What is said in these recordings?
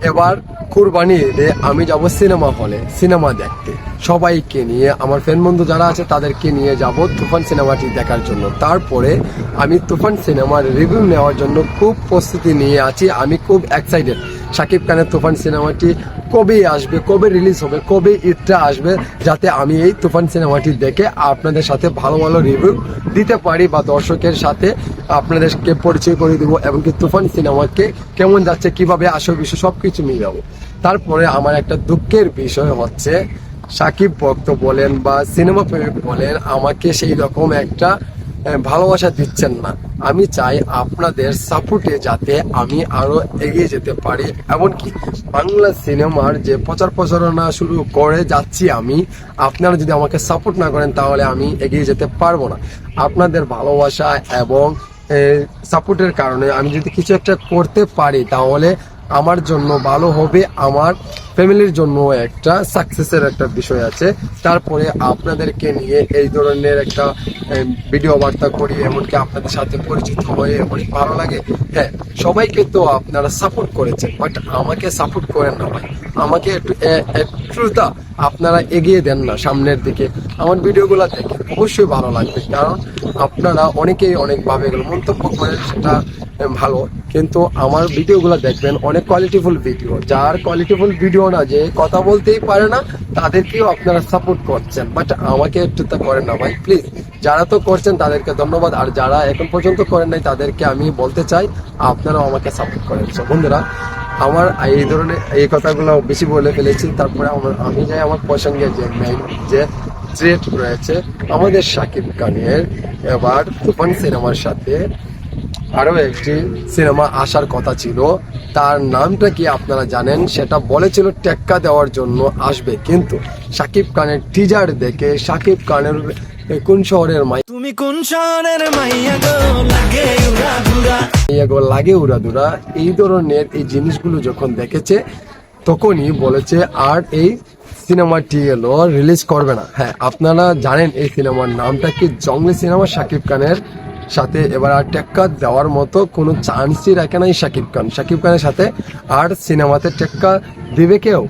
এবার কুরবানি ঈদে আমি যাব সিনেমা হলে সিনেমা দেখতে, সবাইকে নিয়ে, আমার ফ্রেন্ড বন্ধু যারা আছে তাদেরকে নিয়ে যাব তুফান সিনেমাটি দেখার জন্য। তারপরে আমি তুফান সিনেমার রিভিউ নেওয়ার জন্য খুব প্রস্তুতি নিয়ে আছি। আমি খুব এক্সাইটেড শাকিব খানের তুফান সিনেমাটি কবে আসবে, কবে রিলিজ হবে, কবে ঈদটা আসবে, যাতে আমি এই তুফান সিনেমাটি দেখে আপনাদের সাথে ভালো ভালো রিভিউ দিতে পারি বা দর্শকের সাথে আপনাদেরকে পরিচয় করে দিব, এবং কি তুফান সিনেমাকে কেমন যাচ্ছে, কিভাবে আসল বিষয় সবকিছু নিয়ে যাবো। তারপরে আমার একটা দুঃখের বিষয় হচ্ছে শাকিব ভক্ত বলেন বা সিনেমা প্রেমিক বলেন আমাকে সেই রকম একটা ভালোবাসা দিচ্ছেন না। আমি চাই আপনাদের সাপোর্টে যাতে আমি আরো এগিয়ে যেতে পারি, এমনকি বাংলা সিনেমার যে প্রচার প্রচারণা শুরু করে যাচ্ছি আমি, আপনারা যদি আমাকে সাপোর্ট না করেন তাহলে আমি এগিয়ে যেতে পারবো না। আপনাদের ভালোবাসা এবং সাপোর্টের কারণে আমি যদি কিছু একটা করতে পারি তাহলে আমার জন্য ভালো হবে, আমার ফ্যামিলির জন্য একটা সাকসেসের একটা বিষয় আছে। তারপরে আপনাদেরকে নিয়ে এই ধরনের একটা ভিডিও বার্তা করি, এমনকি আপনাদের সাথে পরিচিত হয়ে অনেক ভালো লাগে। হ্যাঁ, সবাইকে তো আপনারা সাপোর্ট করেছেন, বাট আমাকে সাপোর্ট করেন না ভাই, আমাকে একটুটা আপনারা এগিয়ে দেন না সামনের দিকে। আমার ভিডিওগুলো দেখে অবশ্যই ভালো লাগবে, কারণ আপনারা অনেকেই অনেকভাবে এগুলো মন্তব্য করেন, সেটা ভালো, কিন্তু আমার ভিডিওগুলো দেখবেন অনেক কোয়ালিটিফুল ভিডিও, যার কোয়ালিটিফুল ভিডিও না, যে কথা বলতেই পারে না, তাদেরকেও আপনারা সাপোর্ট করছেন, বাট আমাকে একটু তা করেন না ভাই প্লিজ। যারা তো করছেন তাদেরকে ধন্যবাদ, আর যারা এখন পর্যন্ত করেন নাই তাদেরকে আমি বলতে চাই আপনারাও আমাকে সাপোর্ট করেন। সো বন্ধুরা, আমার এই ধরনের এই কথাগুলো বেশি বলে ফেলেছি। তারপরে আমি যাই আমার প্রসঙ্গে যে মেইন যে থ্রেট রয়েছে আমাদের শাকিব খানের, এবার তুফান সিনেমার সাথে আরো একটি সিনেমা আসার কথা ছিল, তার নামটা কি আপনারা জানেন? সেটা বলেছিল টেক্কা দেওয়ার জন্য আসবে, কিন্তু শাকিব খানের টিজার দেখে শাকিব খানের কোন শহরের তুমি কোন শহরের মাইয়া গো লাগে উড়াধুরা এই ধরনের এই জিনিসগুলো যখন দেখেছে তখনই বলেছে আর এই সিনেমাটি এলো রিলিজ করবে না। হ্যাঁ, আপনারা জানেন এই সিনেমার নামটা কি? জঙ্গলি সিনেমা। শাকিব খানের সাথে এবার আর টেক্কা দেওয়ার মতো কোনো চান্সই রাখে নাই শাকিব খান। শাকিব খানের সাথে আর সিনেমাতে টেক্কা দিবে কেউ?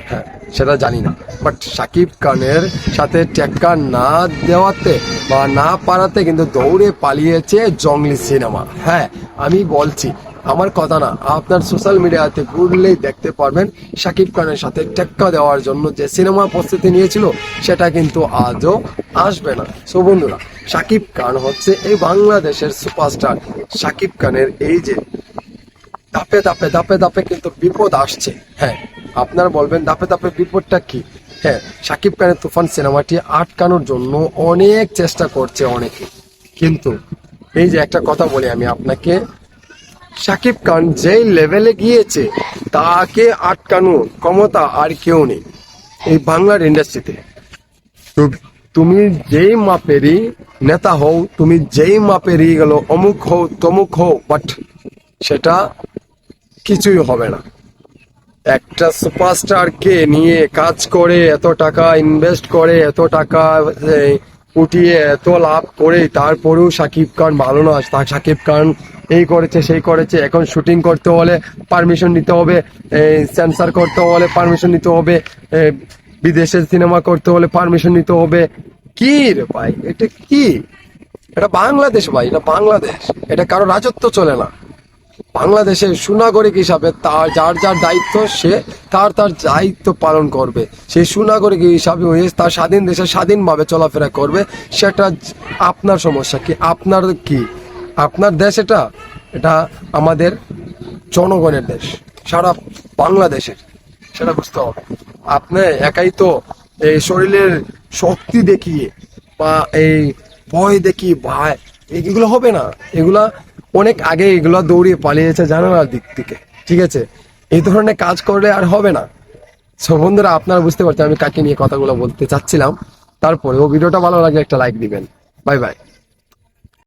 হ্যাঁ, সেটা জানি না, বাট শাকিব খানের সাথে টেক্কা না দেওয়াতে বা না পারাতে কিন্তু দৌড়ে পালিয়েছে জঙ্গলি সিনেমা। হ্যাঁ, আমি বলছি, আমার কথা না, আপনার সোশ্যাল মিডিয়াতে ঘুরলেই দেখতে পারবেন শাকিব খানের সাথে টেক্কা দেওয়ার জন্য যে সিনেমা প্রস্তুতি নিয়েছিল সেটা কিন্তু আজও আসবে না। সো বন্ধুরা, শাকিব খান হচ্ছে এই বাংলাদেশের সুপারস্টার। শাকিব খানের এই যে ধাপে ধাপে ধাপে ধাপে কিন্তু বিপদ আসছে। হ্যাঁ, আপনারা বলবেন ধাপে ধাপে বিপদটা কি? হ্যাঁ, শাকিব খানের তুফান সিনেমাটি আটকানোর জন্য অনেক চেষ্টা করছে অনেকে, কিন্তু এই যে একটা কথা বলি আমি আপনাকে, শাকিব খান যেই লেভেলে গিয়েছে তাকে আটকানোর ক্ষমতা আর কেউ নেই এই বাংলার ইন্ডাস্ট্রিতে। তুমি যেই মাপেরই নেতা হও, তুমি যেই মাপেরই গেল অমুক হও তমুক হও, বাট সেটা কিছুই হবে না। একটা সুপারস্টারকে নিয়ে কাজ করে, এত টাকা ইনভেস্ট করে, এত টাকা উঠিয়ে, এত লাভ করে, তারপরেও শাকিব খান ভালো না। শাকিব খান এই করেছে সেই করেছে, এখন শুটিং করতে হলে পারমিশন নিতে হবে, সেন্সার করতে হলে পারমিশন নিতে হবে, বিদেশের সিনেমা করতে হলে পারমিশন নিতে হবে। কি রে ভাই, এটা কি? এটা বাংলাদেশ ভাই, এটা বাংলাদেশ, এটা কারো রাজত্ব চলে না। বাংলাদেশের সুনাগরিক হিসাবে তার যার যার দায়িত্ব সে তার দায়িত্ব পালন করবে। সেই সুনাগরিক হিসাবে হয়ে তার স্বাধীন দেশে স্বাধীনভাবে চলাফেরা করবে। সেটা আপনার সমস্যা কি? আপনার কি? আপনার দেশ এটা? এটা আমাদের জনগণের দেশ, সারা বাংলাদেশের, সেটা বুঝতে হবে। আপনি একাই তো এই শরীরের শক্তি দেখিয়ে বা এই ভয় দেখিয়ে ভাই এগুলো হবে না। এগুলা অনেক আগে এগুলো দৌড়িয়ে পালিয়েছে জানালার দিক থেকে, ঠিক আছে? এই ধরনের কাজ করলে আর হবে না। সো বন্ধুরা, আপনারা বুঝতে পারছেন আমি কাকে নিয়ে কথাগুলো বলতে চাচ্ছিলাম। তারপরে ও ভিডিওটা ভালো লাগলে একটা লাইক দিবেন। Bye bye.